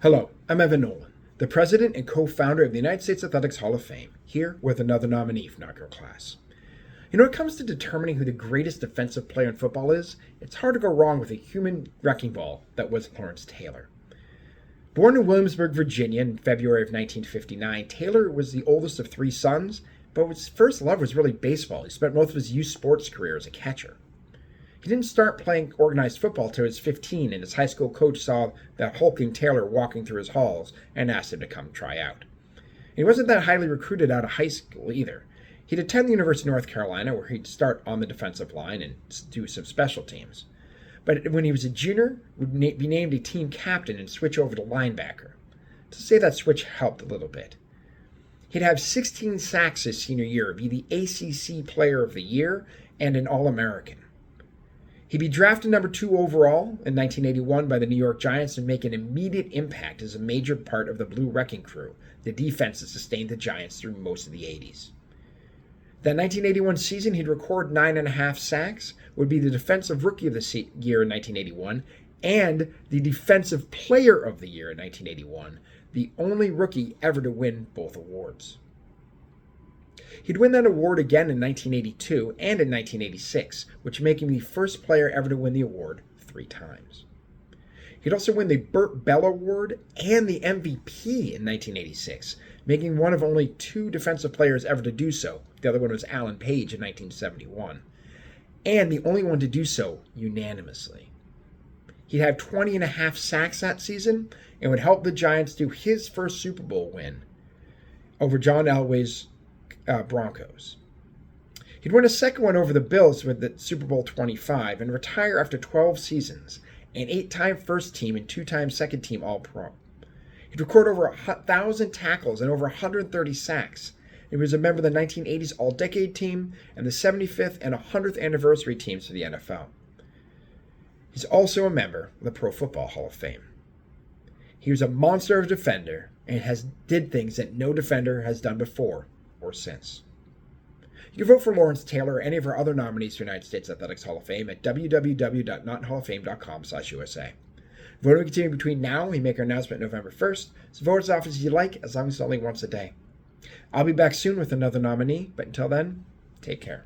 Hello, I'm Evan Nolan, the president and co-founder of the United States Athletics Hall of Fame, here with another nominee for inaugural class. When it comes to determining who the greatest defensive player in football is, it's hard to go wrong with a human wrecking ball that was Lawrence Taylor. Born in Williamsburg, Virginia in February of 1959, Taylor was the oldest of three sons, but his first love was really baseball. He spent most of his youth sports career as a catcher. He didn't start playing organized football till he was 15, and his high school coach saw that hulking Taylor walking through his halls and asked him to come try out. And he wasn't that highly recruited out of high school either. He'd attend the University of North Carolina, where he'd start on the defensive line and do some special teams. But when he was a junior, would be named a team captain and switch over to linebacker. To say that switch helped a little bit. He'd have 16 sacks his senior year, be the ACC Player of the Year, and an All-American. He'd be drafted number 2 overall in 1981 by the New York Giants and make an immediate impact as a major part of the Blue Wrecking Crew, the defense that sustained the Giants through most of the 80s. That 1981 season, he'd record 9.5 sacks, would be the Defensive Rookie of the Year in 1981, and the Defensive Player of the Year in 1981, the only rookie ever to win both awards. He'd win that award again in 1982 and in 1986, which made him the first player ever to win the award 3 times. He'd also win the Burt Bell Award and the MVP in 1986, making one of only 2 defensive players ever to do so. The other one was Alan Page in 1971, and the only one to do so unanimously. He'd have 20.5 sacks that season and would help the Giants do his first Super Bowl win over John Elway's Broncos. He'd win a second one over the Bills with the Super Bowl 25 and retire after 12 seasons, an 8-time first team and 2-time second team All-Pro. He'd record over 1,000 tackles and over 130 sacks. He was a member of the 1980s All-Decade Team and the 75th and 100th anniversary teams for the NFL. He's also a member of the Pro Football Hall of Fame. He was a monster of a defender and did things that no defender has done before or since. You can vote for Lawrence Taylor or any of our other nominees for United States Athletics Hall of Fame at www.nothalloffame.com/USA. Voting will continue between now and we make our announcement November 1st, so vote as often as you like, as long as it's only once a day. I'll be back soon with another nominee, but until then, take care.